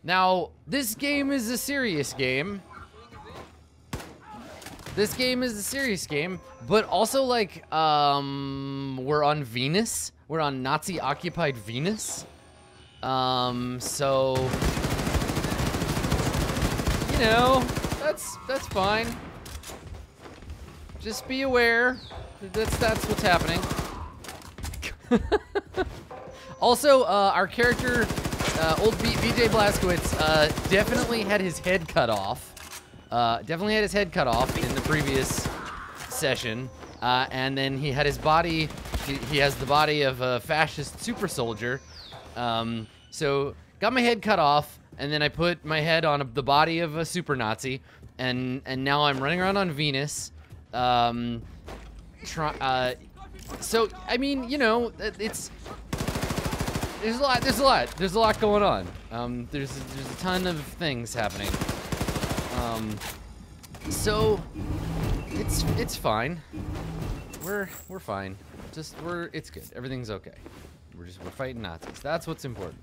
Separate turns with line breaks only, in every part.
Now, this game is a serious game. This game is a serious game, but also, like, we're on Venus. We're on Nazi-occupied Venus. So, you know, that's fine. Just be aware. That's what's happening. Also, our character, old BJ Blazkowicz, definitely had his head cut off. Definitely had his head cut off in the previous session. And then he had his body, he has the body of a fascist super soldier. So got my head cut off, and then I put my head on the body of a super Nazi, and now I'm running around on Venus. So I mean, you know, there's a lot going on. There's a ton of things happening. So it's fine. We're fine. It's good. Everything's okay. We're fighting Nazis. That's what's important.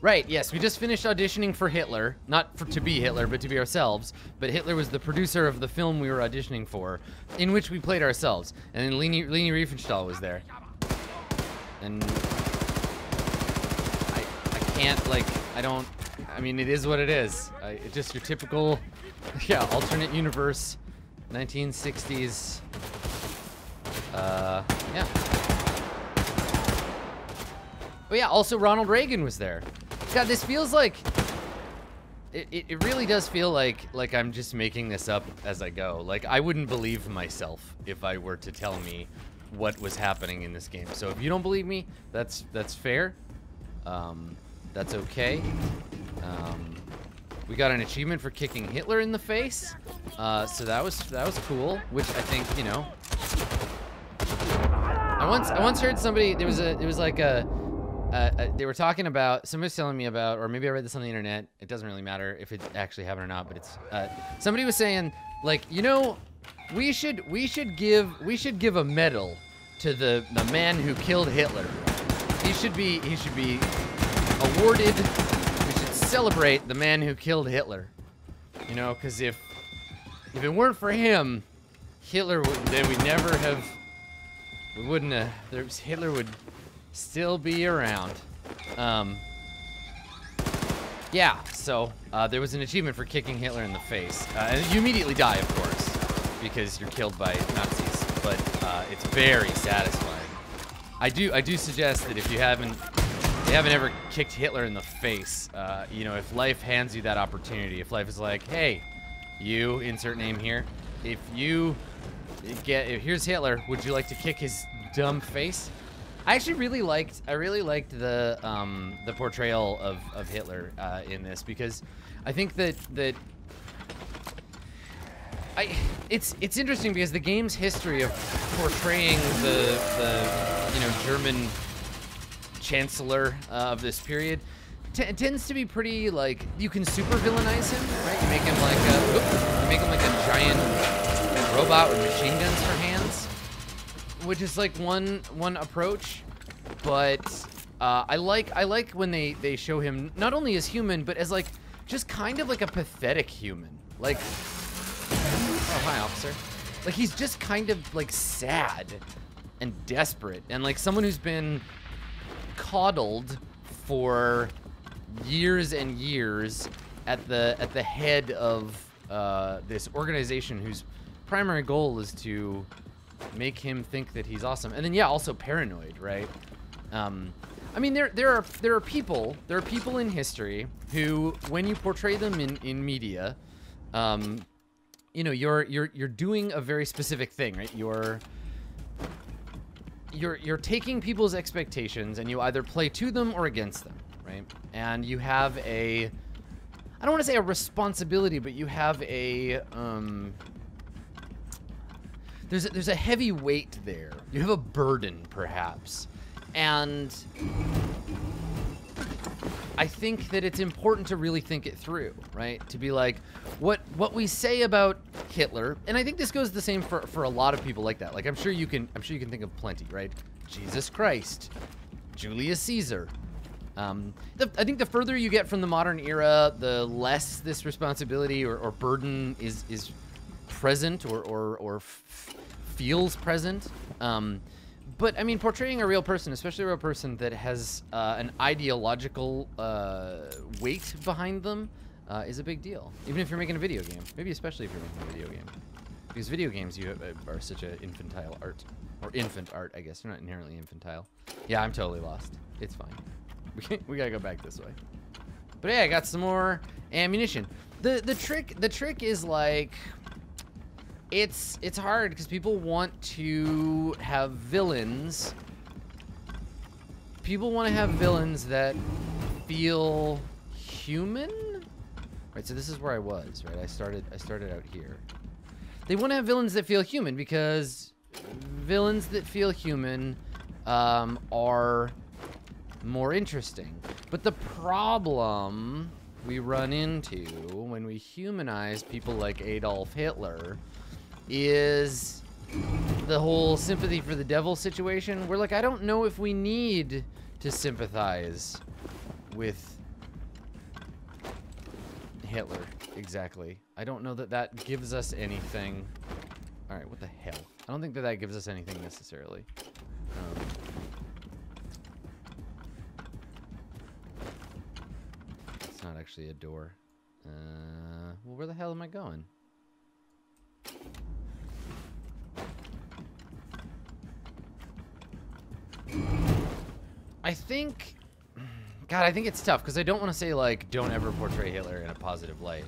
Right, yes, we just finished auditioning for Hitler. Not to be Hitler, but to be ourselves. But Hitler was the producer of the film we were auditioning for, in which we played ourselves. And then Leni Riefenstahl was there. And I can't, like, I mean, it is what it is. It's just your typical, yeah, alternate universe, 1960s, yeah. Oh yeah, also Ronald Reagan was there. God, this feels like, it really does feel like I'm just making this up as I go. Like, I wouldn't believe myself if I were to tell me what was happening in this game. So if you don't believe me, that's fair. That's okay. We got an achievement for kicking Hitler in the face. So that was cool, which I think, you know. I once heard somebody, there was like they were talking about, somebody was telling me about, or maybe I read this on the internet, it doesn't really matter if it actually happened or not, but it's, somebody was saying, like, you know, we should give a medal to the man who killed Hitler. He should be awarded, we should celebrate the man who killed Hitler. You know, because if it weren't for him, Hitler would, then we'd never have, we wouldn't have, Hitler would still be around. Yeah, so there was an achievement for kicking Hitler in the face. And you immediately die, of course, because you're killed by Nazis, but it's very satisfying. I do suggest that if you haven't ever kicked Hitler in the face, you know, if life hands you that opportunity, if life is like, hey, you, insert name here, if you here's Hitler, would you like to kick his dumb face? I actually really liked the portrayal of Hitler in this, because I think that it's interesting, because the game's history of portraying the you know, German chancellor of this period tends to be pretty, like, you can super villainize him, right? You make him like a giant robot with machine guns for hands, which is like one approach. But I like when they show him not only as human, but as, like, just kind of like a pathetic human. Like, oh, hi, officer. Like, he's just kind of, like, sad and desperate, and like someone who's been coddled for years and years at the head of this organization whose primary goal is to make him think that he's awesome. And then, yeah, also paranoid, right? I mean, there are people in history who, when you portray them in media, you know, you're doing a very specific thing, right? You're taking people's expectations and you either play to them or against them, right? And you have I don't want to say a responsibility, but you have a there's a heavy weight there. You have a burden, perhaps. And I think that it's important to really think it through, right? To be like, what we say about Hitler, and I think this goes the same for a lot of people like that. Like, I'm sure you can think of plenty, right? Jesus Christ, Julius Caesar, I think the further you get from the modern era, the less this responsibility or burden is present or feels present. But I mean, portraying a real person, especially a real person that has an ideological weight behind them, is a big deal. Even if you're making a video game, maybe especially if you're making a video game, because video games are such an infantile art, or infant art, I guess. They're not inherently infantile. Yeah, I'm totally lost. It's fine. We gotta go back this way. But yeah, I got some more ammunition. The trick is like, it's hard because people want to have villains. People want to have villains that feel human. Right, so this is where I was, right? I started out here. They want to have villains that feel human because villains that feel human are more interesting. But the problem we run into when we humanize people like Adolf Hitler is the whole sympathy for the devil situation. We're like, I don't know if we need to sympathize with Hitler exactly. I don't know that that gives us anything. All right, what the hell? I don't think that gives us anything necessarily. It's not actually a door. Well, where the hell am I going? I think, God, I think it's tough because I don't want to say like, don't ever portray Hitler in a positive light,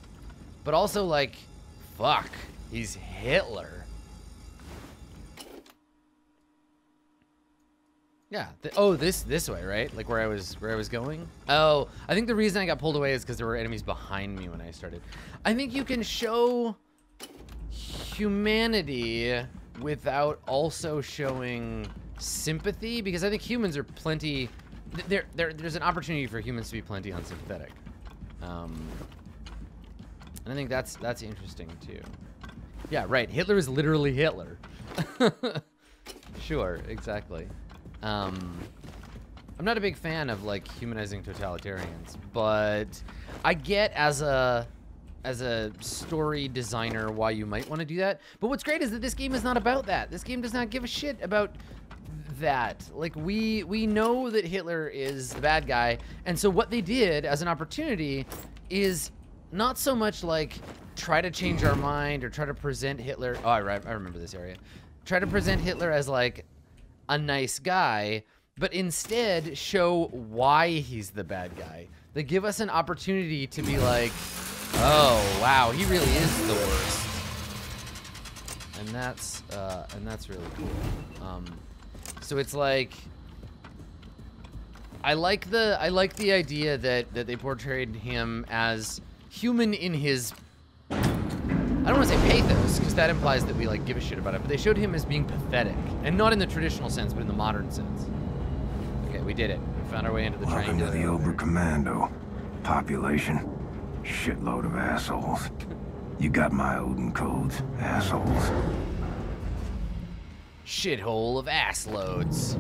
but also like, fuck, he's Hitler. Yeah. Oh, this way, right? Like where I was going. Oh, I think the reason I got pulled away is because there were enemies behind me when I started. I think you can show humanity without also showing sympathy, because I think humans are plenty. There's an opportunity for humans to be plenty unsympathetic, and I think that's interesting too. Yeah, right. Hitler is literally Hitler. Sure, exactly. I'm not a big fan of like humanizing totalitarians, but I get as a story designer why you might want to do that. But what's great is that this game is not about that. This game does not give a shit about that. Like we know that Hitler is the bad guy, and so what they did as an opportunity is not so much like try to change our mind or try to present Hitler. Oh, I remember this area. Try to present Hitler as like a nice guy, but instead show why he's the bad guy. They give us an opportunity to be like, oh wow, he really is the worst, and that's really cool. So it's like, I like the idea that they portrayed him as human in his, I don't want to say pathos, because that implies that we like give a shit about it, but they showed him as being pathetic, and not in the traditional sense, but in the modern sense. Okay, we did it. We found our way into the
Welcome to the Oberkommando. Population, shitload of assholes. You got my Odin codes, assholes.
Shithole of ass loads.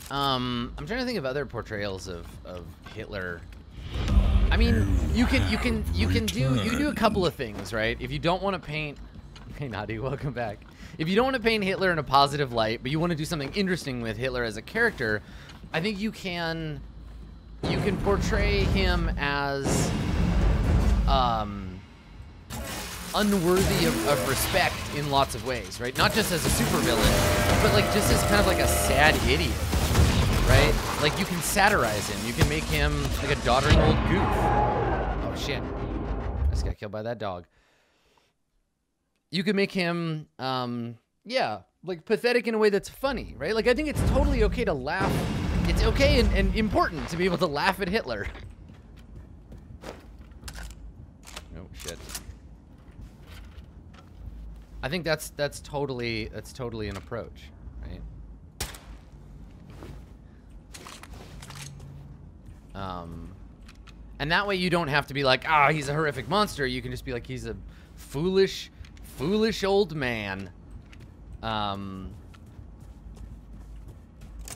I'm trying to think of other portrayals of Hitler. I mean, you can do a couple of things, right? If you don't want to paint, hey Nadi, welcome back. If you don't want to paint Hitler in a positive light, but you want to do something interesting with Hitler as a character, I think you can portray him as unworthy of respect in lots of ways, right? Not just as a supervillain, but like just as kind of like a sad idiot, right? Like you can satirize him. You can make him like a doddering old goof. Oh shit! I just got killed by that dog. You can make him, yeah, like pathetic in a way that's funny, right? Like I think it's totally okay to laugh. It's okay and important to be able to laugh at Hitler. Oh shit. I think that's totally an approach, right? And that way you don't have to be like, ah, he's a horrific monster. You can just be like, he's a foolish old man. How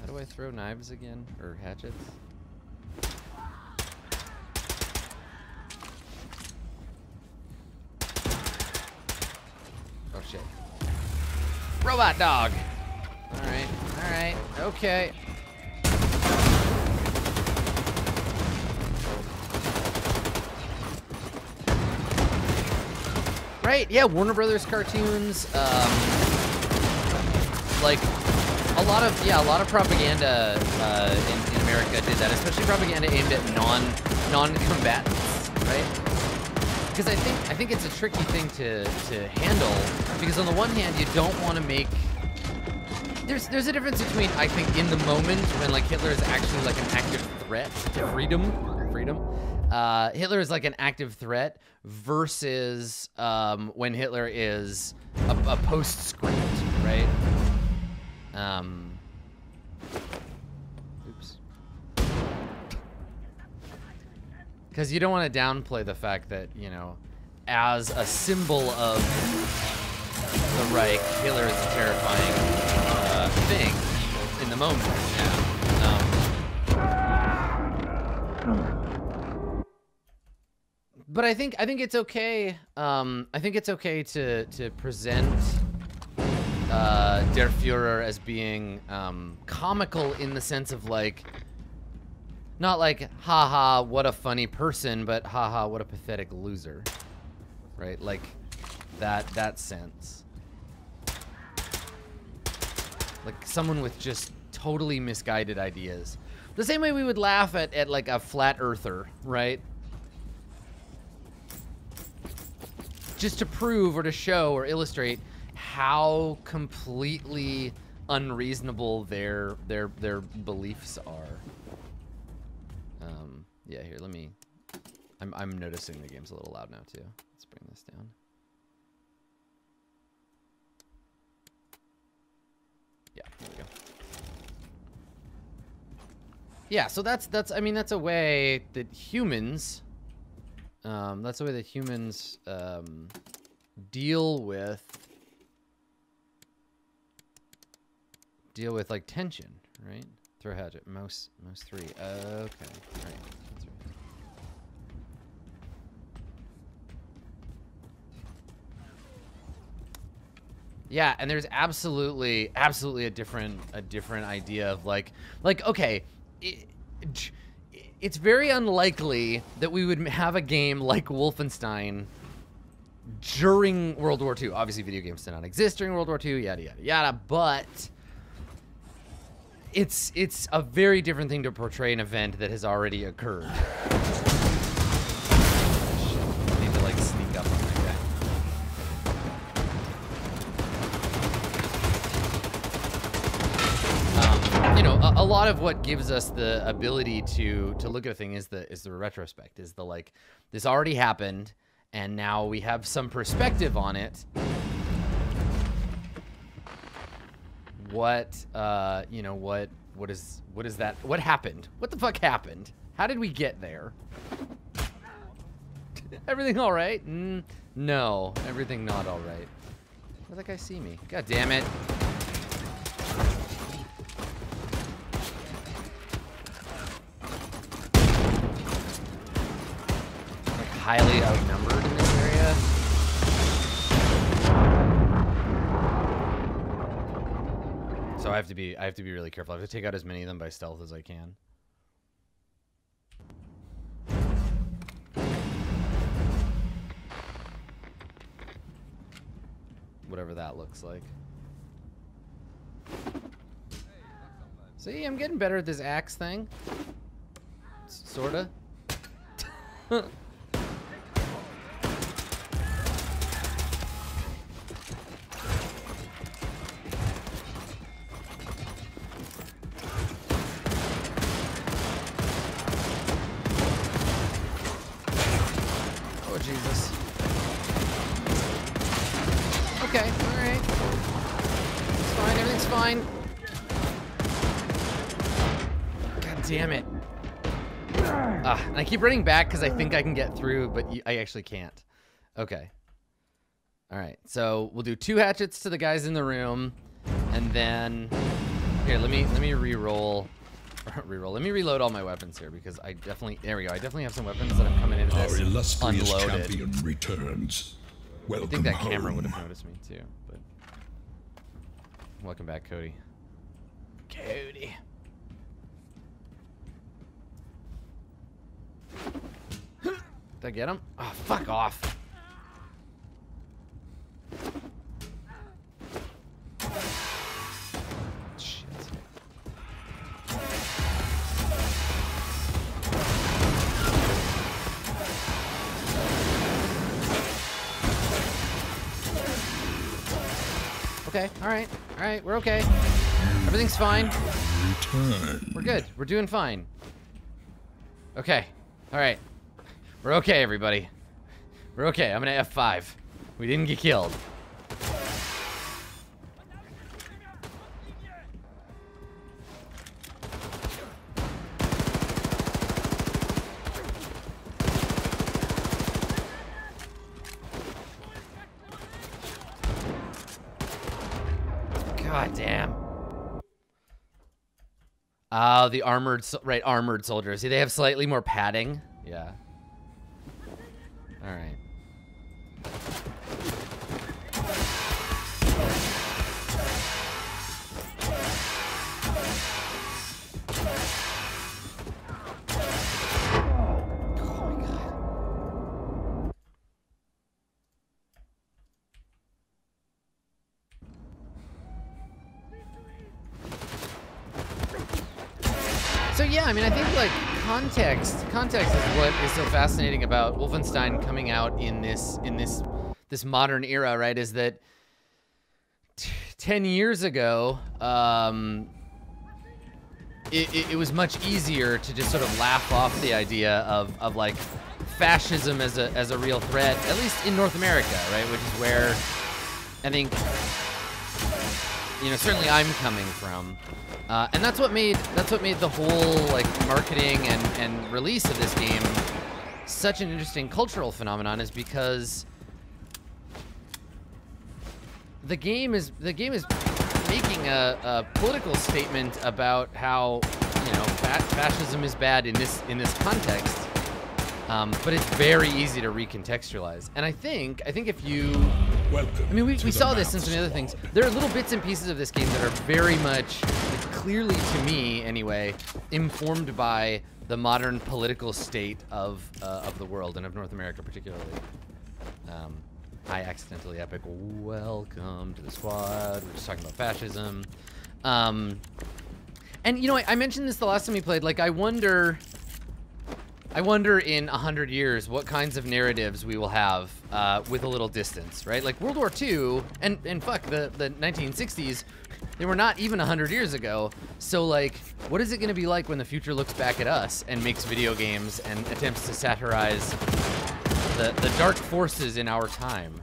do I throw knives again? Or hatchets? Oh, shit. Robot dog! Alright, okay. Right, yeah, Warner Brothers cartoons, like, a lot of propaganda in America did that, especially propaganda aimed at non-combatants, right? Because I think it's a tricky thing to handle, because on the one hand, you don't want to make... There's a difference between, I think, in the moment, when, like, Hitler is actually, like, an active threat to freedom. Hitler is like an active threat versus when Hitler is a postscript, right? Oops. Because you don't want to downplay the fact that, you know, as a symbol of the Reich, Hitler is a terrifying thing in the moment. Yeah. But I think it's okay. I think it's okay to present Der Führer as being comical in the sense of like, not like haha what a funny person, but haha what a pathetic loser, right? Like that sense. Like someone with just totally misguided ideas. The same way we would laugh at like a flat earther, right? Just to prove or to show or illustrate how completely unreasonable their beliefs are. Yeah, here, let me... I'm noticing the game's a little loud now, too. Let's bring this down. Yeah, there we go. Yeah, so that's I mean, that's a way that humans... that's the way that humans deal with like tension, right? Throw hatchet, mouse 3. Okay, right. That's right. Yeah, and there's absolutely a different idea of like okay. It's very unlikely that we would have a game like Wolfenstein during World War II. Obviously, video games did not exist during World War II, yada, yada, yada, but it's a very different thing to portray an event that has already occurred. Shit, I need to, like, sneak up on that guy. You know, a lot of what gives us the ability to look at a thing is the retrospect, is the like, this already happened, and now we have some perspective on it. What you know, what is that? What happened? What the fuck happened? How did we get there? Everything all right? No, everything not all right. Where'd that guy see me? God damn it. Highly outnumbered in this area. So I have to be really careful. I have to take out as many of them by stealth as I can. Whatever that looks like. See, I'm getting better at this axe thing. Sorta. Jesus. Okay, alright. It's fine, everything's fine. God damn it. And I keep running back because I think I can get through, but I actually can't. Okay. All right, so we'll do 2 hatchets to the guys in the room, and then here, let me re-roll. Let me reload all my weapons here because I definitely, there we go. I definitely have some weapons that I'm coming into this
Our illustrious
unloaded.
champion returns. Welcome
I think that
home.
camera would have noticed me too, but welcome back, Cody. Cody. Did I get him? Oh, fuck off. Shit. Okay, all right, we're okay. Everything's fine.
Return.
We're good. We're doing fine. Okay. All right. We're okay, everybody. We're okay. I'm gonna F5. We didn't get killed. God damn. Oh, the armored, right, armored soldiers. See, they have slightly more padding. Yeah. All right. Oh my God. So yeah, I mean, I think like context is what is so fascinating about Wolfenstein coming out in this modern era, right? Is that 10 years ago, it was much easier to just sort of laugh off the idea of like fascism as a real threat, at least in North America, right? Which is where I think, you know, certainly I'm coming from. And that's what made the whole like marketing and release of this game such an interesting cultural phenomenon, is because the game is making a political statement about how, you know, fascism is bad in this context, but it's very easy to recontextualize. And I think if you,
Welcome.
I mean, we saw this in
Mouse
some of the other things. There are little bits and pieces of this game that are very much, clearly to me anyway, informed by the modern political state of the world, and of North America particularly. Hi, accidentally epic. Welcome to the squad. We're just talking about fascism. And you know, I mentioned this the last time we played. Like, I wonder in 100 years what kinds of narratives we will have with a little distance, right? Like World War II and fuck, the 1960s, they were not even 100 years ago. So like, what is it gonna be like when the future looks back at us and makes video games and attempts to satirize the dark forces in our time?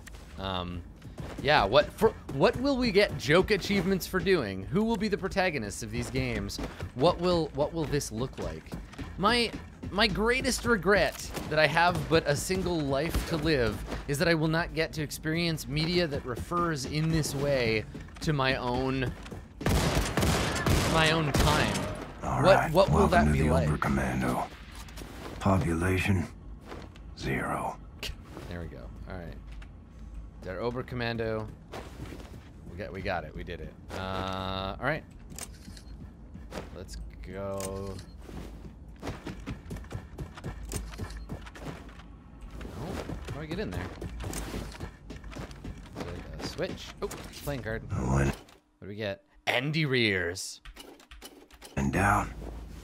Yeah, what will we get joke achievements for doing? Who will be the protagonists of these games? What will this look like? My greatest regret that I have but a single life to live is that I will not get to experience media that refers in this way to my own time.
All right,
What will that
welcome
be
to the
like?
Oberkommando. Population 0.
There we go. All right. Der Oberkommando. We got it. We did it. All right. Let's go. How do I get in there? Is it a switch? Oh, playing card.
When
What do we get? Andy Rears.
and down,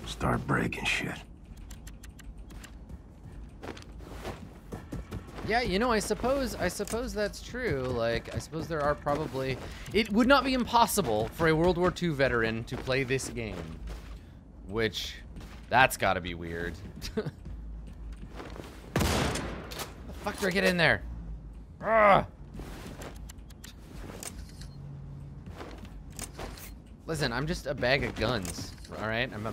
start breaking shit.
Yeah, you know, I suppose that's true. Like, I suppose there are probably... It would not be impossible for a World War II veteran to play this game. Which, that's gotta be weird. How the fuck do I get in there? Ugh. Listen, I'm just a bag of guns, all right? I'm a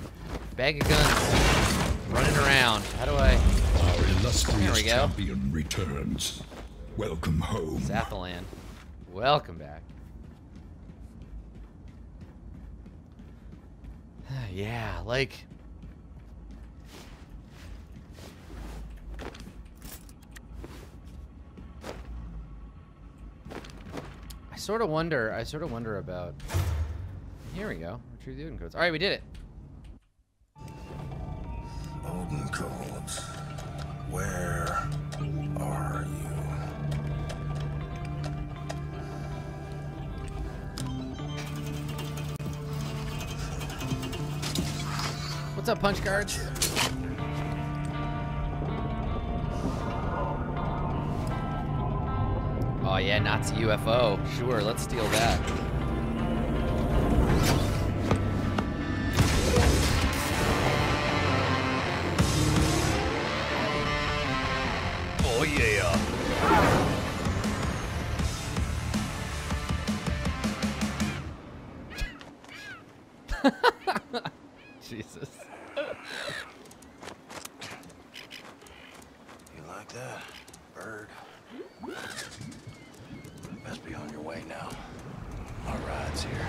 bag of guns. running around. How do I...
Our
There
illustrious
we go.
champion returns. Welcome home.
Sathalan. Welcome back. Yeah, like... I sort of wonder about... Here we go. Retrieve the Odin codes. Alright, we did it.
Odin codes. Where are you?
What's up, punch cards? Oh yeah, Nazi UFO. Sure, let's steal that. Oh yeah. Jesus.
You like that, bird? Best be on your way now. Our ride's here.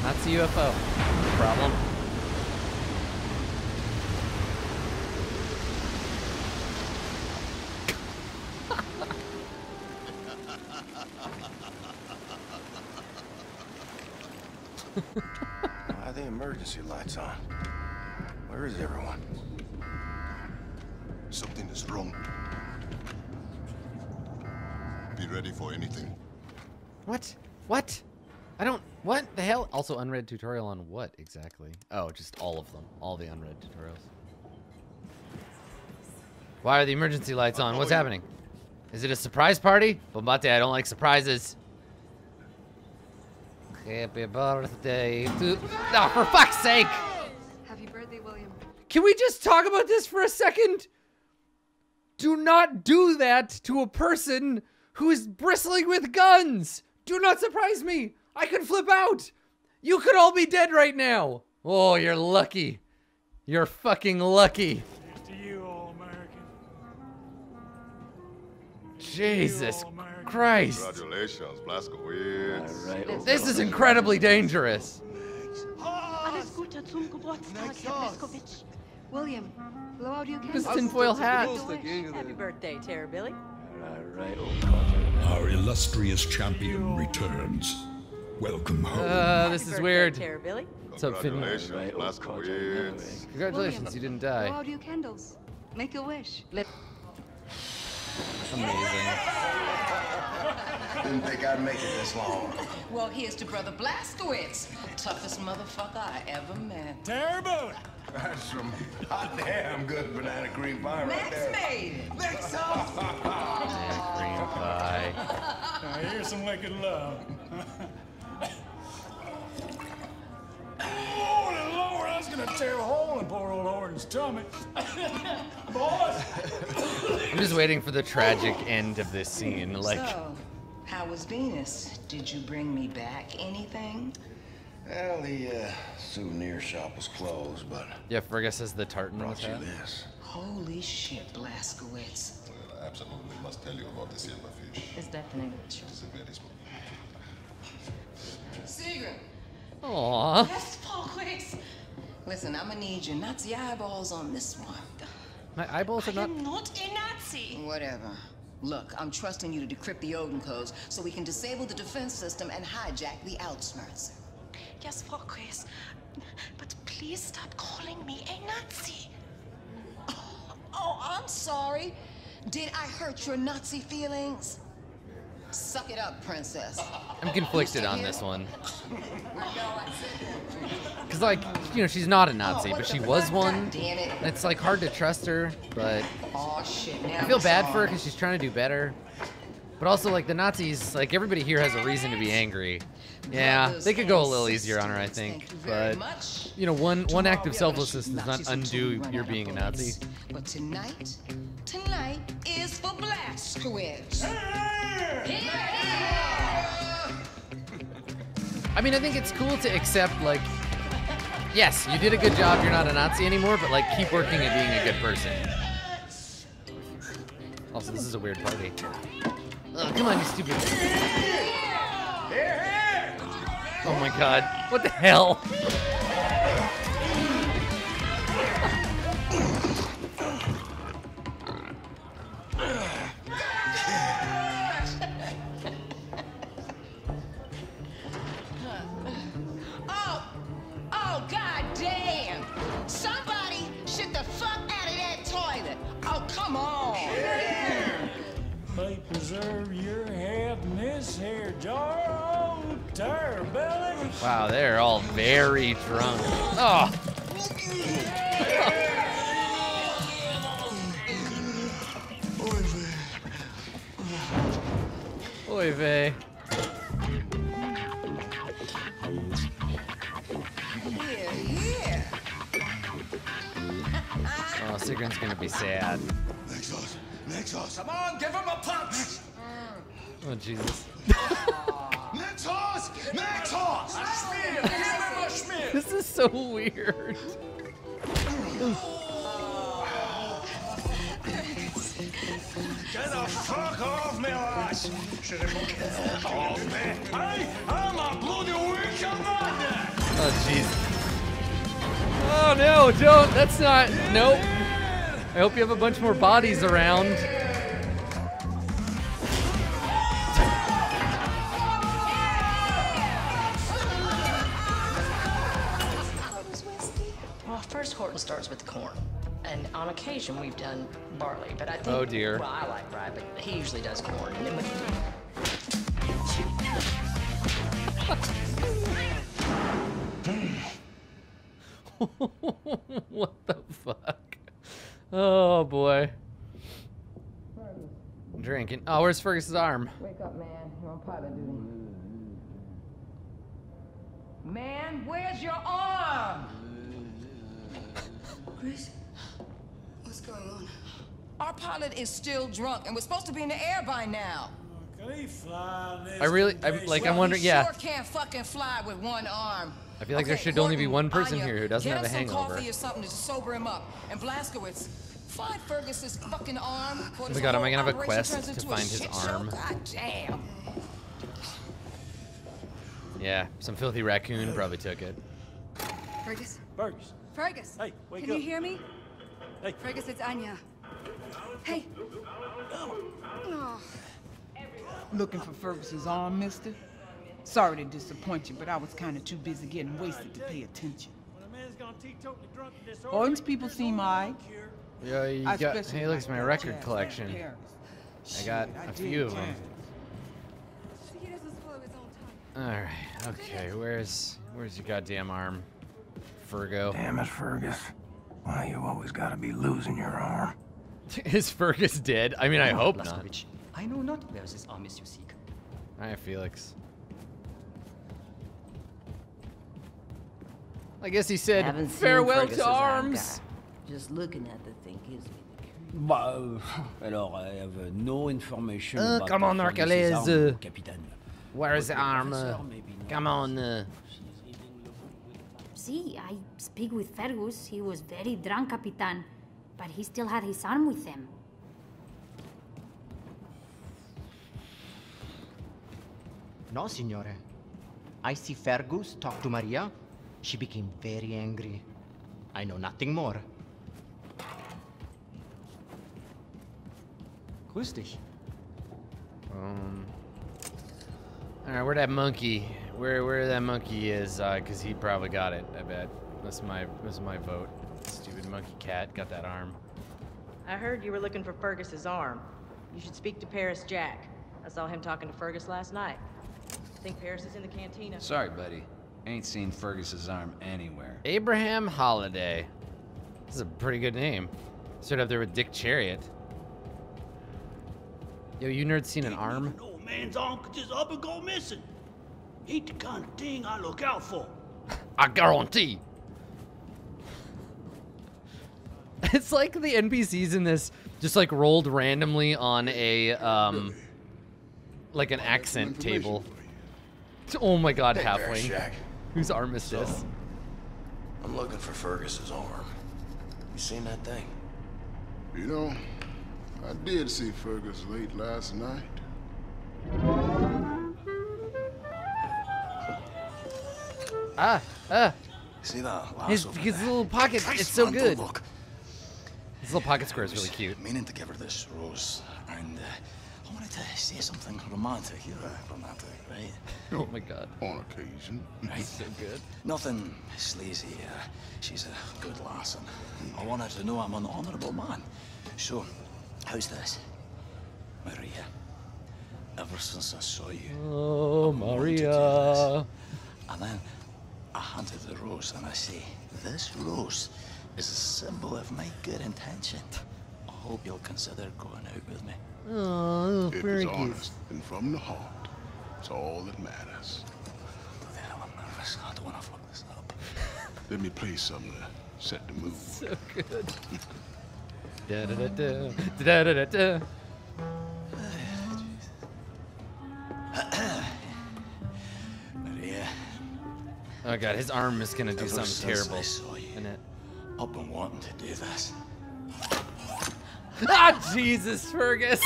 Nazi UFO. Problem.
Why are the emergency lights on? Where is everyone?
Something is wrong. Be ready for anything.
What? What? I don't... What the hell? Also, unread tutorial on what exactly? Oh, just all of them. All the unread tutorials. Why are the emergency lights on? What's happening? Is it a surprise party? Bombate, I don't like surprises. Happy birthday to... Oh, for fuck's sake!
Happy birthday, William.
Can we just talk about this for a second? Do not do that to a person who is bristling with guns. Do not surprise me. I could flip out. You could all be dead right now. Oh, you're lucky. You're fucking lucky.
Here's to you, All-American.
Jesus
All-American.
Christ.
Congratulations, Blazkowicz.
This is incredibly dangerous.
Alles Gute zum Geburtstag, Herr Blazkowicz. William, blow out your
This
candles.
tinfoil hat.
Happy birthday, Terrorbilly.
Our illustrious champion returns. Welcome home.
This is weird.
Terrorbilly.
What's up, Finley?
Congratulations, Blazkowicz.
Congratulations, you didn't die.
Blow out your candles. Make a wish.
Amazing.
Didn't think I'd make it this long.
Well, here's to Brother Blazkowicz, toughest motherfucker I ever met.
Terrible.
That's some hot damn good banana cream pie right there.
Max made. Mix
Green pie.
Now, here's some wicked love. Holy Lord, I was gonna tear a hole in poor old Orange's tummy. Boys!
I'm just waiting for the tragic end of this scene. Like,
So, how was Venus? Did you bring me back anything?
Well, the souvenir shop was closed, but
yeah, Fergus has the tartan in his
brought you
hat.
this.
Holy shit, Blazkowicz.
I absolutely must tell you about the silverfish.
Is deafening.
It is a very small.
Sigrid.
Aww.
Yes, Blazkowicz. Listen, I'm gonna need your Nazi eyeballs on this one.
My eyeballs are not...
not a Nazi. Whatever. Look, I'm trusting you to decrypt the Odin codes so we can disable the defense system and hijack the Outskirts.
Yes, Blazkowicz. But please stop calling me a Nazi.
Oh, I'm sorry. Did I hurt your Nazi feelings? Suck it up, princess.
I'm conflicted on this one. Because, like, you know, she's not a Nazi, but she was one.
Damn it.
And it's, like, hard to trust her, but
Oh, shit. Now
I feel
it's
bad for her
on.
because she's trying to do better. But also, like, the Nazis, like, everybody here has a reason to be angry. Yeah,
Brothers
they could go a
and
little easier on her, I
sisters,
think.
thank you very
But,
much.
you know, one act
Tomorrow
of
we are
selflessness
gonna
does
shoot
not
Nazis until we
undo
run
your
out of
being a
bullets.
Nazi.
But tonight is for Blazkowicz.
I mean, I think it's cool to accept, like, yes, you did a good job, you're not a Nazi anymore, but, like, keep working at being a good person. Also, this is a weird party. Oh, come on, you stupid. Oh my god. What the hell?
Oh, god damn! Somebody shit the fuck out of that toilet! Oh, come on!
May preserve your head in this here jar, oh, Terrabelly.
Wow, they're all very drunk. Oh! Oy vey.
Yeah.
Oh, Sigrun's gonna be sad.
Nexus. Come on, give him a punch.
Oh, Jesus.
Nexus! Nexus! A spear! Give him a spear!
This is so weird.
Get the fuck off me, lass! Get off me! Hey, I'm a bloody wicked man!
Oh, jeez. Oh, no, don't. That's not. Nope. I hope you have a bunch more bodies around.
Well, first Horton starts with the corn. And on occasion, we've done barley. But I think...
Oh, dear.
Well, I like rye, but he usually does corn. And then we...
What the fuck? Oh, boy. Drinking. Oh, where's Fergus's arm?
Wake up, man. You're on pilot duty. Man, where's your arm?
Chris, what's going on?
Our pilot is still drunk, and we're supposed to be in the air by now.
Can he fly in this?
I'm wondering, yeah.
Sure can't fucking fly with one arm.
I feel like there should only be one person
Anya,
here who doesn't
get
have a
us some
hangover.
coffee or something to sober him up. And Blazkowicz, find Fergus's fucking arm.
Oh my god, am I gonna have a quest to find his arm?
God damn.
Yeah, some filthy raccoon probably took it.
Fergus?
Fergus.
Fergus!
Hey, wake
Can
up.
you hear me?
Hey.
Fergus, it's Anya. Hey! Oh.
Looking for Fergus's arm, mister? Sorry to disappoint you, but I was kind of too busy getting wasted to pay attention. Horton's people seem alright.
Yeah, you
I
got.
especially
Hey, look, it's
like
my
that
record
jazz
collection.
band Paris.
I got
Shit, I
a
dig
few of them.
jazz.
He doesn't follow his own time.
All right, okay. Where's your goddamn arm, Fergo?
Damn it, Fergus. Why you always gotta be losing your arm?
Is Fergus dead? I mean, I hope not.
Blazkowicz, I know not where this arm is you seek.
Hi, Felix. I guess he said
Haven't seen
farewell
Fergus's
to
arm,
arms.
guy. Just looking at the thing gives me the creeps.
Bah, alors, I have no information about
Come on,
Fergus's
Hercules.
arm, Capitaine.
Where's the
But
arm?
professor maybe
Come
knows.
on.
See, I speak with Fergus. He was very drunk, Capitan. But he still had his arm with him.
No, signore. I see Fergus talk to Maria. She became very angry. I know nothing more. Grüß dich.
All right, where that monkey? Where that monkey is? Cause he probably got it. I bet. That's my vote. Stupid monkey cat got that arm.
I heard you were looking for Fergus's arm. You should speak to Paris Jack. I saw him talking to Fergus last night. I think Paris is in the cantina.
Sorry, buddy. Ain't seen Fergus's arm anywhere.
Abraham Holiday. This is a pretty good name. Stood up there with Dick Chariot. Yo, you nerds seen an arm?
No man's arm could just up and go missing. Ain't the kind of thing I look out for.
I guarantee. It's like the NPCs in this just like rolled randomly on a like an accent table. Oh my god,
Hey,
halfwing.
Jack.
Whose arm is this?
I'm looking for Fergus's arm. You seen that thing?
You know, I did see Fergus late last night.
See that?
His little pocket, it's so
man,
good.
look.
His little pocket square is really cute.
Meaning to give her this rose, and I wanted to say something romantic. You're romantic, right?
Oh my god.
On occasion.
Right?
So good.
Nothing sleazy. She's a good lass, and I want her to know I'm an honourable man. So, how's this? Maria, ever since I saw you,
Oh, Maria.
and then I handed the rose and I say, this rose is a symbol of my good intention. I hope you'll consider going out with me.
Oh,
It
very
was
cute.
honest and from the heart. It's all that matters.
Bloody hell, I'm nervous. I don't want to fuck this up.
Let me play something to set the mood.
So good. Da da da da da da da da.
Maria.
Oh god, his arm is gonna do
Ever
something
since
terrible.
I saw you,
In it.
I've been wanting to do this.
Ah, Jesus, Fergus!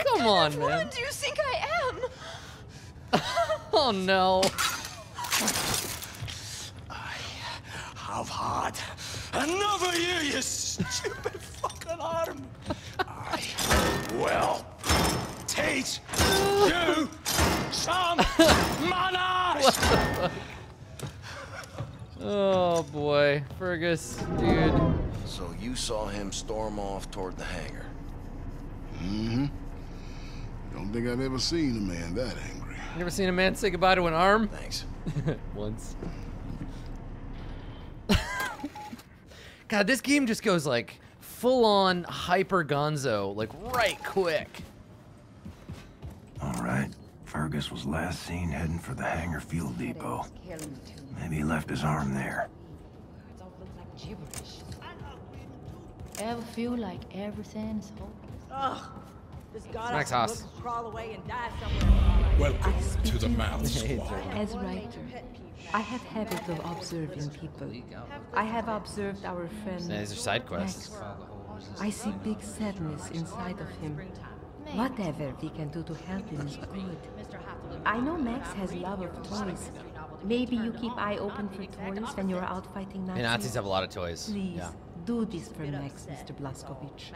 Come on,
What
man.
do you think I am?
Oh no.
I've had enough of you, you stupid fucking arm. I will teach you some manners.
Oh boy, Fergus, dude.
So you saw him storm off toward the hangar.
Mm-hmm. Don't think I've ever seen a man that angry.
You ever seen a man say goodbye to an arm?
Thanks.
Once. God, this game just goes like full-on hyper gonzo, like right quick.
All right. Fergus was last seen heading for the hangar fuel depot. Maybe he left his arm there.
Ever feel like everything's hopeless?
Ugh. This god
Max
has
Haas.
to look, crawl away and die somewhere.
Welcome to the Math Squad.
As writer, I have habit of observing people. I have observed our friend
Yeah, these are side quests.
Max. I see big sadness inside of him. Whatever we can do to help him is good. I know Max has love of toys. Maybe you keep eye open for toys when you're out fighting Nazis.
And Nazis have a lot of toys.
Please,
Yeah.
do this for Max, Mr. Blazkowicz.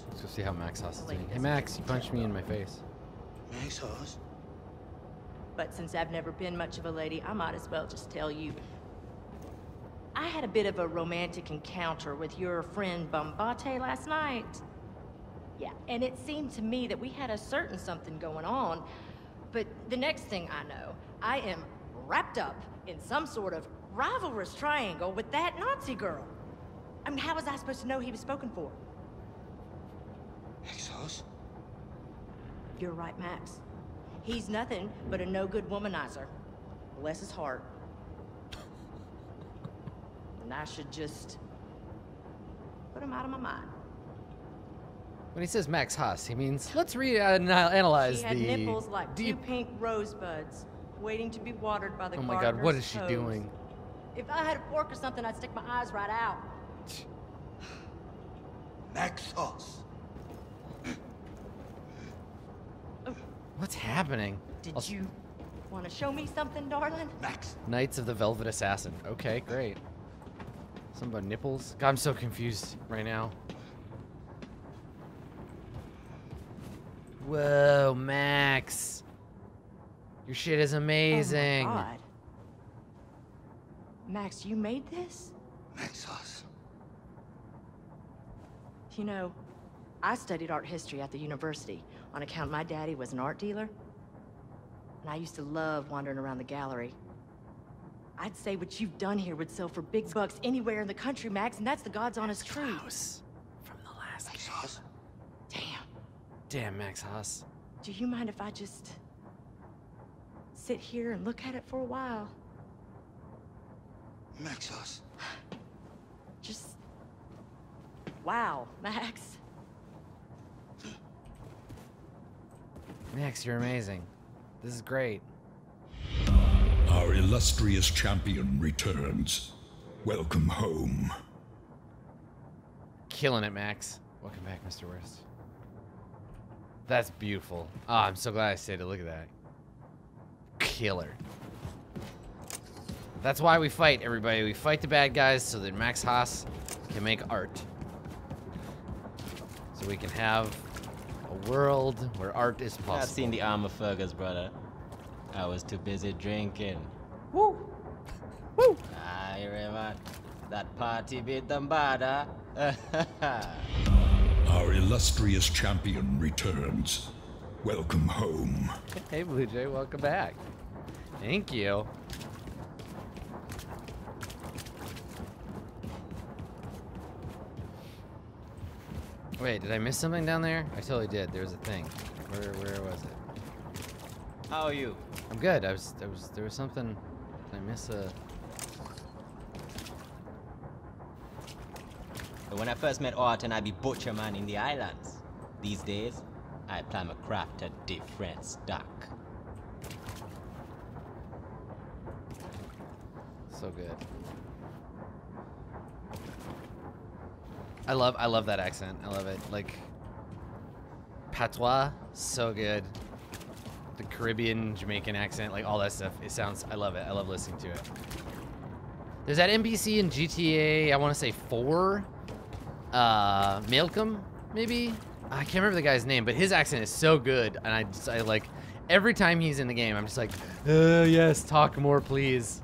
Let's go see how Max Haas is doing. Hey Max, you punched me in my face.
Max Haas?
But since I've never been much of a lady, I might as well just tell you. I had a bit of a romantic encounter with your friend Bombate last night. Yeah, and it seemed to me that we had a certain something going on. But the next thing I know, I am wrapped up in some sort of rivalrous triangle with that Nazi girl. I mean, how was I supposed to know he was spoken for?
Max Haas?
You're right, Max. He's nothing but a no-good womanizer. Bless his heart. And I should just put him out of my mind.
When he says Max Haas, he means let's reanalyze
She had
the
nipples like
deep.
two pink rosebuds, waiting to be watered by the
Oh my God, what
gardener's
is she
hose.
doing?
If I had a fork or something, I'd stick my eyes right out.
Max Haas.
What's happening?
Did you want to show me something, darling?
Max.
Knights of the Velvet Assassin. Okay, great. Something about nipples? God, I'm so confused right now. Whoa, Max. Your shit is amazing.
Oh my God. Max, you made this?
Max Haas.
You know, I studied art history at the university on account my daddy was an art dealer. And I used to love wandering around the gallery. I'd say what you've done here would sell for big bucks anywhere in the country, Max, and that's the God's honest truth.
From the last
Max Haas.
Damn.
Damn, Max Haas.
Do you mind if I just sit here and look at it for a while?
Max Haas.
Just... Wow, Max.
Max, you're amazing. This is great.
Our illustrious champion returns. Welcome home.
Killing it, Max. Welcome back, Mr. West. That's beautiful. Oh, I'm so glad I said it. Look at that. Killer. That's why we fight, everybody. We fight the bad guys so that Max Haas can make art. So we can have a world where art is possible.
I've seen the armor Fergus, brother. I was too busy drinking.
Woo! Woo!
I remember that party beat them bad, huh?
Our illustrious champion returns. Welcome home.
Hey, Blue Jay, welcome back. Thank you. Wait, did I miss something down there? I totally did. There was a thing. Where was it?
How are you?
I'm good. There was something. Did I miss a?
When I first met Orton, I'd be butcher man in the islands. These days, I plan a craft a different stock.
So good. I love that accent. I love it. Like patois, so good. The Caribbean, Jamaican accent, like all that stuff. It sounds. I love it. I love listening to it. There's that NPC in GTA. I want to say 4. Malcolm, maybe? I can't remember the guy's name, but his accent is so good, and I like every time he's in the game, I'm just like, yes, talk more, please.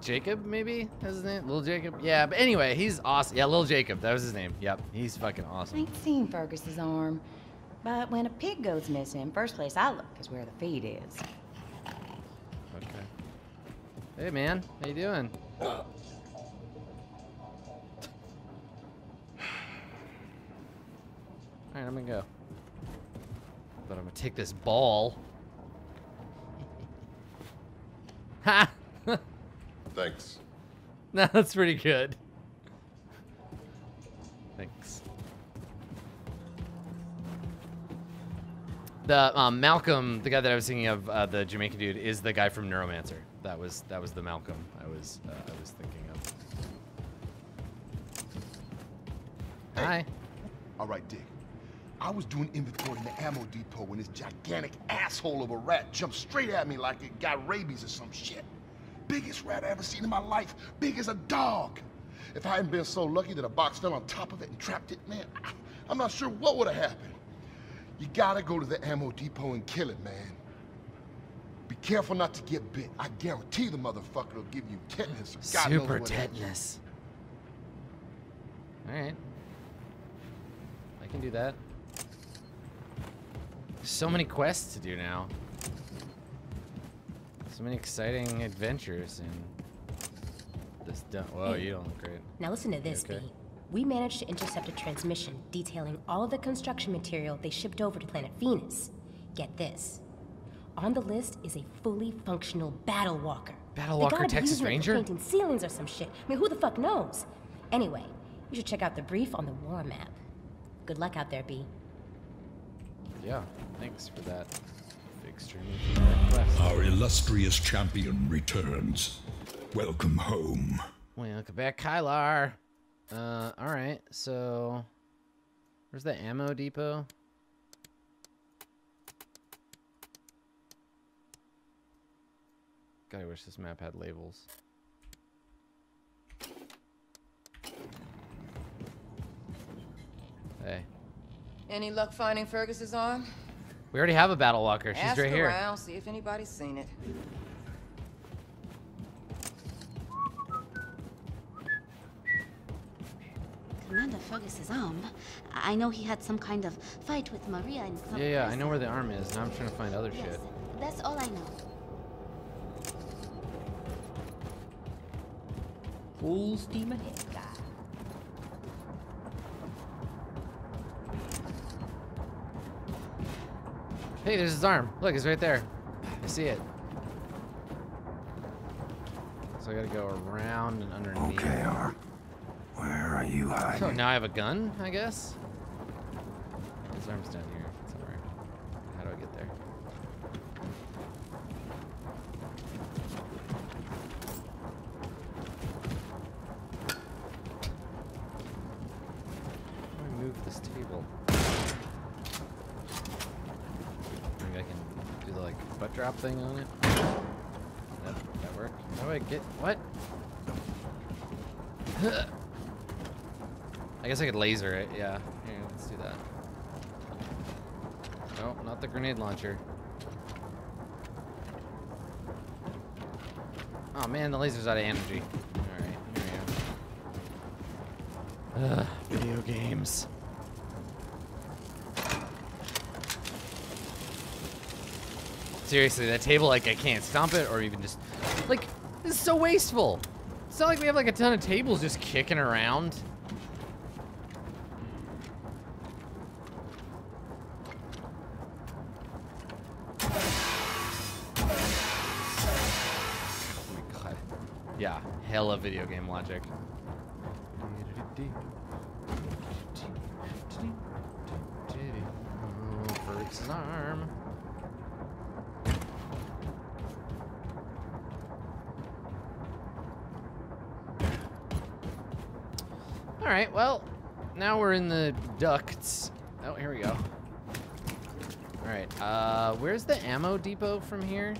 Jacob, maybe? That's his name? Little Jacob? Yeah, but anyway, he's awesome. Yeah, Little Jacob, that was his name. Yep, he's fucking awesome.
I ain't seen Fergus's arm, but when a pig goes missing, first place I look is where the feed is.
Okay. Hey, man, how you doing? Alright, I'm gonna go. But I'm gonna take this ball. Ha!
Thanks.
No, that's pretty good. Thanks. The Malcolm, the guy that I was thinking of, the Jamaican dude, is the guy from Neuromancer. That was the Malcolm I was thinking of.
Hey.
Hi.
All right, Dick. I was doing inventory in the ammo depot when this gigantic asshole of a rat jumped straight at me like it got rabies or some shit. Biggest rat I ever seen in my life. Big as a dog. If I hadn't been so lucky that a box fell on top of it and trapped it, man, I'm not sure what would have happened. You gotta go to the ammo depot and kill it, man. Be careful not to get bit. I guarantee the motherfucker will give you tetanus or God knows
Super
what
tetanus. Alright. I can do that. So many quests to do now. So many exciting adventures and this whoa,
Hey.
you don't look great.
Now listen to this,
Okay.
B. We managed to intercept a transmission detailing all of the construction material they shipped over to planet Venus. Get this. On the list is a fully functional battle walker.
Battle
They
walker
gotta be
Texas
using it for
Ranger?
painting ceilings or some shit. I mean, who the fuck knows? Anyway, you should check out the brief on the war map. Good luck out there, B.
Yeah, thanks for that extremely generic quest.
Our illustrious champion returns. Welcome home.
Welcome back, Kylar. Alright, so where's the ammo depot? God, I wish this map had labels. Hey.
Any luck finding Fergus's arm?
We already have a battle walker. She's
Ask
right here.
around, see if anybody's seen it.
Commander Fergus's arm. I know he had some kind of fight with Maria in some
Yeah, I
place.
know where the arm is. Now I'm trying to find other shit.
That's all I know.
Full steam ahead, guy.
Hey, there's his arm. Look, it's right there. I see it. So I gotta go around and underneath.
Okay, arm. Where are you hiding?
So now I have a gun, I guess? His arm's down here. drop thing on it. That work? How do I get what? I guess I could laser it. Yeah. Here, let's do that. No, not the grenade launcher. Oh man, the laser's out of energy. Alright, here we go. Video games. Seriously, that table, like, I can't stomp it or even just... Like, this is so wasteful. It's not like we have, like, a ton of tables just kicking around. Yeah, hella video game logic. Fergus's arm. All right, well, now we're in the ducts. Oh, here we go. All right, where's the ammo depot from here?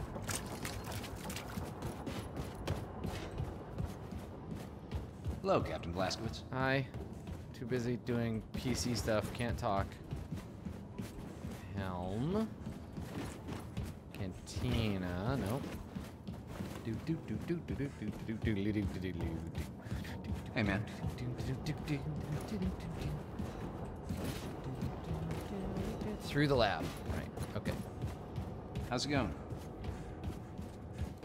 Hello, Captain Blazkowicz.
Hi. Too busy doing PC stuff. Can't talk. Helm. Cantina. Nope.
Hey, man.
Through the lab. Right. Okay.
How's it going?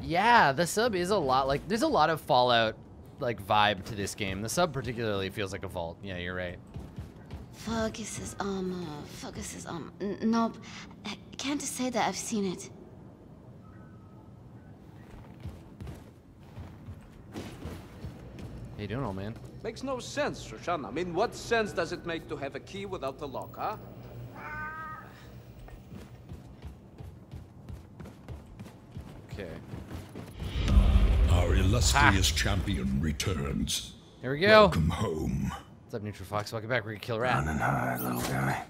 Yeah, the sub is a lot like... There's a lot of Fallout like vibe to this game. The sub particularly feels like a vault. Yeah, you're right.
Fergus's nope. I can't say that I've seen it.
How you doing, old man?
Makes no sense, Shoshana. I mean, what sense does it make to have a key without the lock, huh?
Okay.
Our illustrious champion returns.
Here we go.
Welcome home.
What's up, Neutral Fox? Welcome back. We're gonna kill Rat.
Running high, little guy.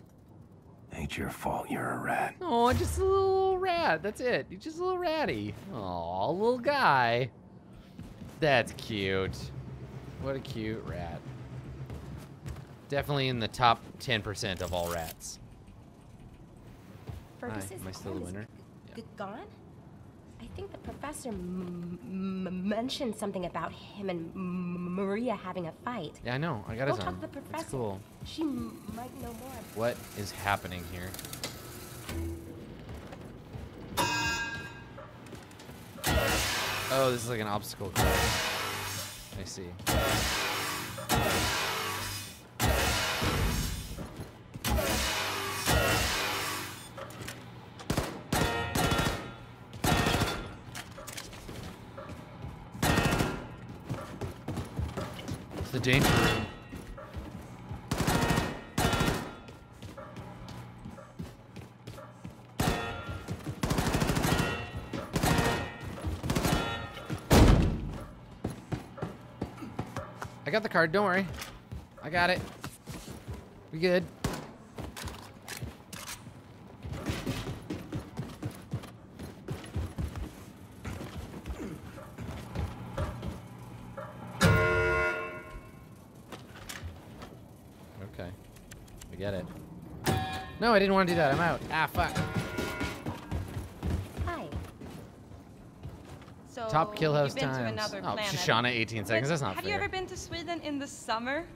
Ain't your fault you're a rat.
Oh, just a little rat. That's it. He's just a little ratty. Aw, little guy. That's cute. What a cute rat. Definitely in the top 10% of all rats.
Fergus,
Hi, am I still the winner?
Gone? I think the professor mentioned something about him and Maria having a fight.
Yeah, I know. I got his
Go
arm.
talk to the professor.
That's cool.
She might know more.
What is happening here? Oh, this is like an obstacle course. I see. It's the danger room. I got the card, don't worry. I got it. We good. Okay. We get it. No, I didn't want to do that. I'm out. Ah, fuck.
Hi.
So
Top kill house
you've been to
times.
another
Oh,
planet.
Shoshana, 18 seconds. That's not
Have
fair.
you ever been to Sweden in the summer?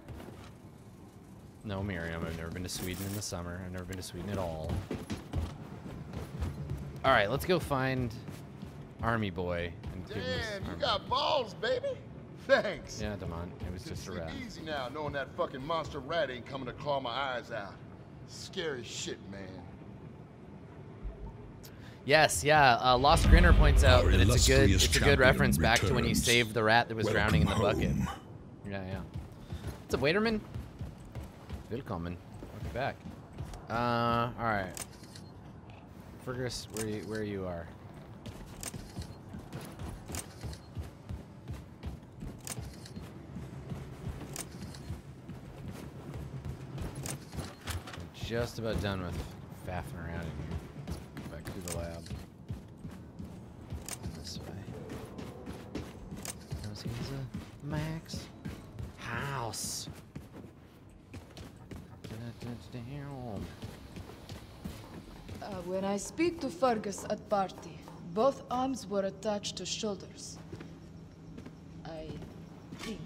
No, Miriam, I've never been to Sweden in the summer. I've never been to Sweden at all. All right, let's go find Army Boy. And give him this
Damn, you
armor.
got balls, baby. Thanks.
Yeah, Damon, it was just a rat.
Easy now, knowing that fucking monster rat ain't coming to claw my eyes out. Scary shit, man.
Yes, yeah. Lost Grinner points out
Our
that it's a
illustrious
good reference back to when you
returns.
saved the rat that was drowning in the bucket.
home.
Yeah, yeah. What's up, Waiterman? Willkommen. Welcome back. All right. Fergus, where you are? I'm just about done with faffing around in here. Let's go back to the lab. Caesar, Max, house.
When I speak to Fergus at party, both arms were attached to shoulders. I think.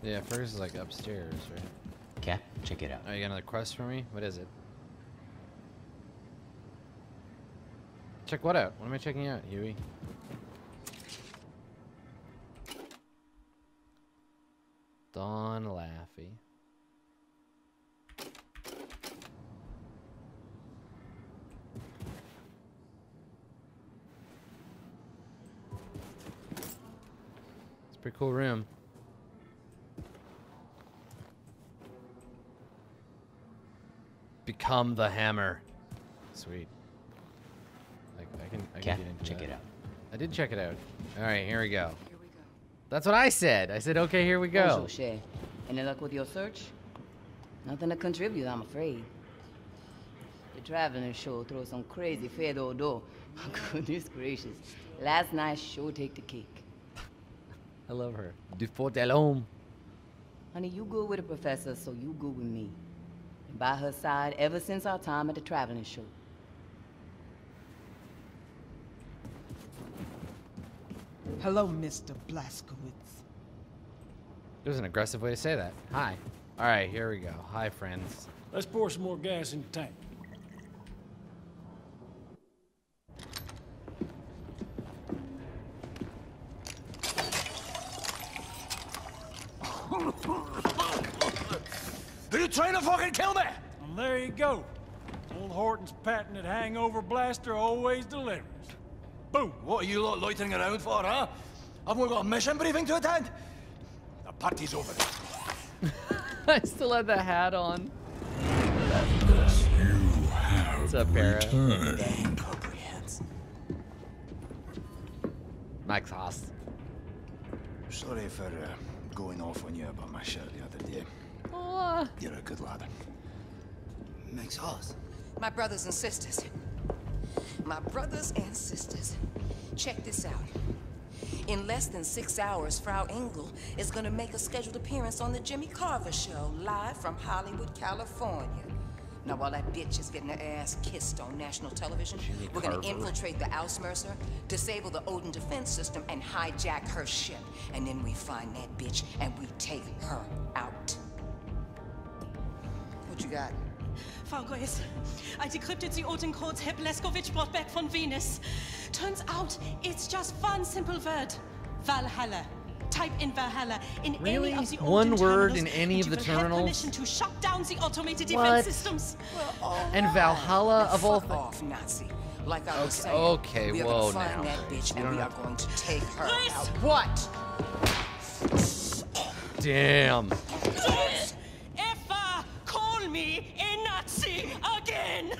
Yeah, Fergus is like upstairs, right?
Okay, check it out.
Oh, you got another quest for me? What is it? Check what out? What am I checking out, Huey? Don Laffy. It's a pretty cool room. Become the hammer. Sweet. I can get into
check
that.
it out.
I did check it out. All right, here we go. That's what I said. I said, okay, here we go.
Bonjour, Shay. Any luck with your search? Nothing to contribute, I'm afraid. The traveling show throws some crazy fado do. Goodness gracious. Last night's show take the cake.
I love her. Du fort de l'homme.
Honey, you good with the professor, so you good with me. And by her side ever since our time at the traveling show.
Hello, Mr. Blazkowicz.
There's an aggressive way to say that. Hi. All right, here we go. Hi, friends.
Let's pour some more gas in the tank.
Are you trying to fucking kill me?
And there you go. Old Horton's patented hangover blaster always delivers. Boom.
What are you lot loitering around for, huh? I've only got a mission briefing to attend. The party's over.
I still had the hat on.
You have
What's up, Para?
Dang comprehends.
Max Haas.
Sorry for going off on you about my shirt the other day. You're a good lad.
Makes us. My brothers and sisters. My brothers and sisters. Check this out. In less than 6 hours, Frau Engel is gonna make a scheduled appearance on the Jimmy Carver Show, live from Hollywood, California. Now, while that bitch is getting her ass kissed on national television, we're gonna infiltrate the Ausmercer, disable the Odin defense system, and hijack her ship. And then we find that bitch, and we take her out. What you got?
Fargois, I decrypted the Odin codes Herr Blazkowicz brought back from Venus. Turns out it's just one simple word. Valhalla. Type in Valhalla in any of the
One
Odin
word
terminals,
in any of the
and you will have
terminals?
permission to shut down the automated
What?
defense systems.
And Valhalla of all
Fuck off, Nazi. Like I was saying,
okay,
we are
whoa,
gonna find
now.
that bitch, and we are going to take her
Chris!
out. What?
Damn.
Don't ever call me a Nazi again!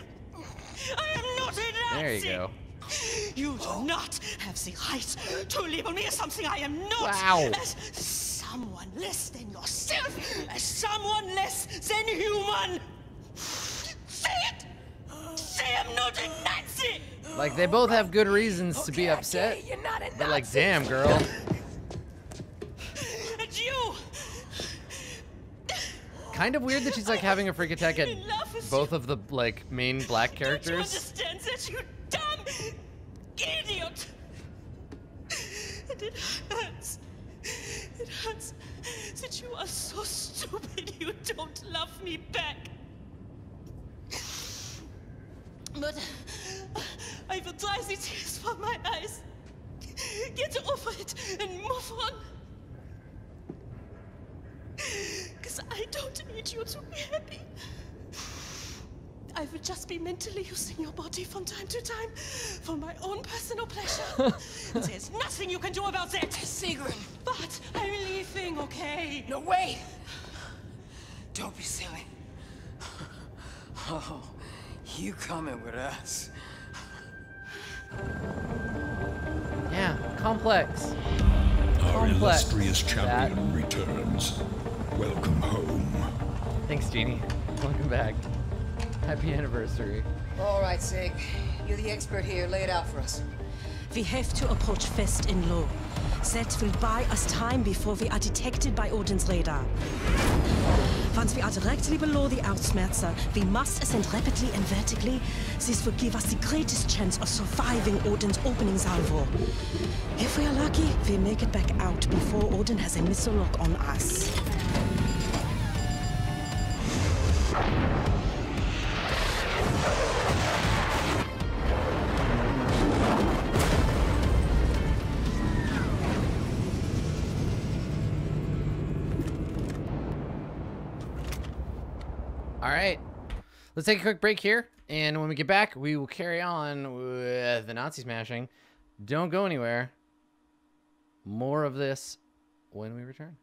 I am not a Nazi!
There you go.
You do not have the right to label me as something I am not.
Wow.
As someone less than yourself. As someone less than human. Say it! Say I'm not a Nazi!
Like, they both have good reasons to be upset.
You're not a
But like,
Nazi.
damn, girl.
And you!
Kind of weird that she's like having a freak attack at
In love with
both of the like main black
Don't you
characters.
understand that, you dumb idiot? And it hurts. It hurts that you are so stupid you don't love me back. But I will dry the tears from my eyes. Get over it and move on. Because I don't need you to be happy. I will just be mentally using your body from time to time for my own personal pleasure. And there's nothing you can do about that.
Sigrid.
But I'm leaving, okay?
No, wait. Don't be silly. Oh, you coming with us.
Yeah, complex.
Our
Complex.
illustrious champion returns. Welcome home.
Thanks, Jeannie. Welcome back. Happy anniversary.
All right, Sig. You're the expert here. Lay it out for us.
We have to approach fast and low. That will buy us time before we are detected by Odin's radar. Once we are directly below the Earthsmerzer, we must ascend rapidly and vertically. This will give us the greatest chance of surviving Odin's opening salvo. If we are lucky, we make it back out before Odin has a missile lock on us.
All right, let's take a quick break here, and when we get back, we will carry on with the Nazi smashing. Don't go anywhere. More of this when we return.